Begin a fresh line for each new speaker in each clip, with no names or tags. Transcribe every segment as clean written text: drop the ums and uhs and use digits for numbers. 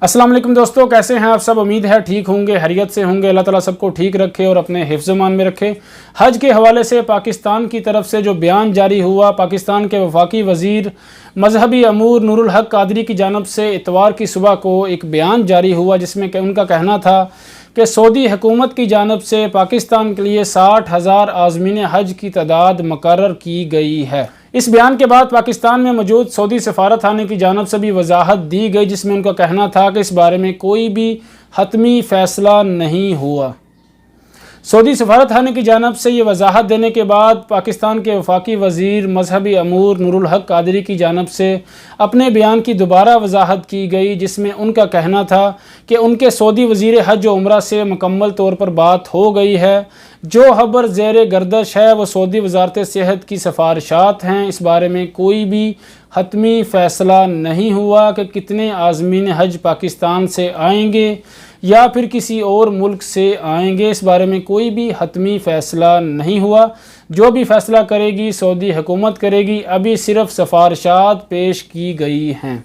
अस्सलाम वालेकुम दोस्तों, कैसे हैं आप सब। उम्मीद है ठीक होंगे, खैरियत से होंगे। अल्लाह ताला सबको ठीक रखे और अपने हिफ्ज़ मान में रखे। हज के हवाले से पाकिस्तान की तरफ से जो बयान जारी हुआ, पाकिस्तान के वफाकी वज़ीर मजहबी अमूर नूरुल हक कादरी की जानब से इतवार की सुबह को एक बयान जारी हुआ, जिसमें उनका कहना था कि सऊदी हुकूमत की जानब से पाकिस्तान के लिए 60,000 आज़मीन हज की तादाद मुकर्रर की गई है। इस बयान के बाद पाकिस्तान में मौजूद सऊदी सफारत खाने की जानब से भी वजाहत दी गई, जिसमें उनका कहना था कि इस बारे में कोई भी हतमी फ़ैसला नहीं हुआ। सऊदी सफारत खाने की जानब से ये वजाहत देने के बाद पाकिस्तान के वफाकी वज़ीर मजहबी अमूर नूरुल हक कादरी की जानब से अपने बयान की दोबारा वजाहत की गई, जिसमें उनका कहना था कि उनके सऊदी वज़ीर हज व उम्रा से मुकम्मल तौर पर बात हो गई है। जो खबर ज़ेर गर्दश है वो सऊदी वजारत सेहत की सिफारिशात हैं। इस बारे में कोई भी हतमी फ़ैसला नहीं हुआ कि कितने आज़मीन हज पाकिस्तान से आएंगे या फिर किसी और मुल्क से आएंगे। इस बारे में कोई भी हतमी फ़ैसला नहीं हुआ। जो भी फ़ैसला करेगी सऊदी हुकूमत करेगी। अभी सिर्फ सिफारिशात पेश की गई हैं।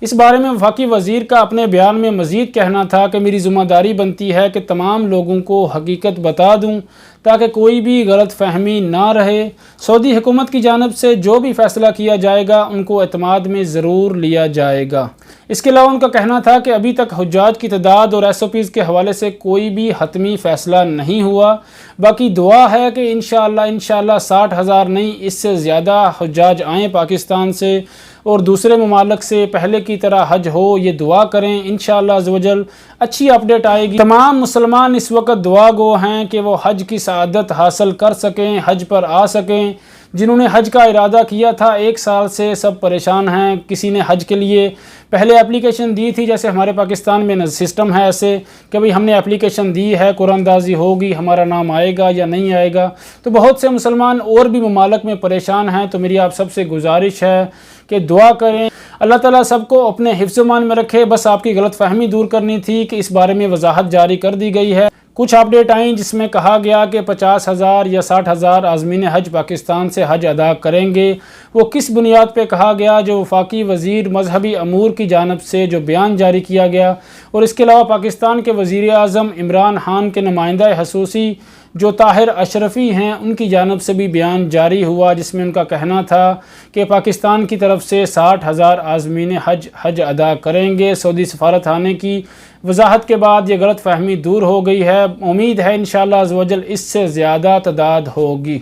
इस बारे में वफाकी वज़ीर का अपने बयान में मज़ीद कहना था कि मेरी ज़िम्मेदारी बनती है कि तमाम लोगों को हकीकत बता दूं ताकि कोई भी गलत फ़हमी ना रहे। सऊदी हुकूमत की जानब से जो भी फ़ैसला किया जाएगा उनको एतमाद में ज़रूर लिया जाएगा। इसके अलावा उनका कहना था कि अभी तक हुज्जाज की तादाद और SOPs के हवाले से कोई भी हतमी फ़ैसला नहीं हुआ। बाकी दुआ है कि इंशाअल्लाह 60,000 नहीं, इससे ज़्यादा हुज्जाज आएँ पाकिस्तान से और दूसरे ममालिक से पहले की तरह हज हो। ये दुआ करें, इंशाअल्लाह अज़्ज़वजल अच्छी अपडेट आएगी। तमाम मुसलमान इस वक्त दुआ गो हैं कि वो हज की सआदत हासिल कर सकें, हज पर आ सकें। जिन्होंने हज का इरादा किया था 1 साल से सब परेशान हैं। किसी ने हज के लिए पहले एप्लीकेशन दी थी, जैसे हमारे पाकिस्तान में सिस्टम है ऐसे कि भाई हमने एप्लीकेशन दी है, कुरानदाजी होगी, हमारा नाम आएगा या नहीं आएगा। तो बहुत से मुसलमान और भी ममालिक में परेशान हैं। तो मेरी आप सबसे गुजारिश है कि दुआ करें, अल्लाह ताला सबको अपने हिफ्ज़ मान में रखे। बस आपकी गलत फ़हमी दूर करनी थी कि इस बारे में वजाहत जारी कर दी गई है। कुछ अपडेट आई जिसमें कहा गया कि 50,000 या 60,000 आज़मीन हज पाकिस्तान से हज अदा करेंगे। वो किस बुनियाद पे कहा गया, जो वफाकी वज़ीर मजहबी अमूर की जानब से जो बयान जारी किया गया। और इसके अलावा पाकिस्तान के वज़ीर आज़म इमरान खान के नुमाइंदा खसूसी जो ताहिर अशरफ़ी हैं, उनकी जानब से भी बयान जारी हुआ, जिसमें उनका कहना था कि पाकिस्तान की तरफ से 60,000 आज़मीन हज अदा करेंगे। सऊदी सफारत खाने की वजाहत के बाद ये गलत फ़हमी दूर हो गई है। उम्मीद है इंशाअल्लाह अज़्ज़वजल इससे ज़्यादा तादाद होगी।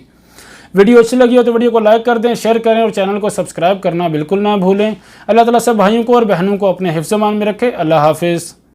वीडियो अच्छी लगी हो तो वीडियो को लाइक कर दें, शेयर करें और चैनल को सब्सक्राइब करना बिल्कुल ना भूलें। अल्लाह ताला सब भाइयों को और बहनों को अपने हिफ्ज़ मान में रखे। अल्लाह हाफ़िज़।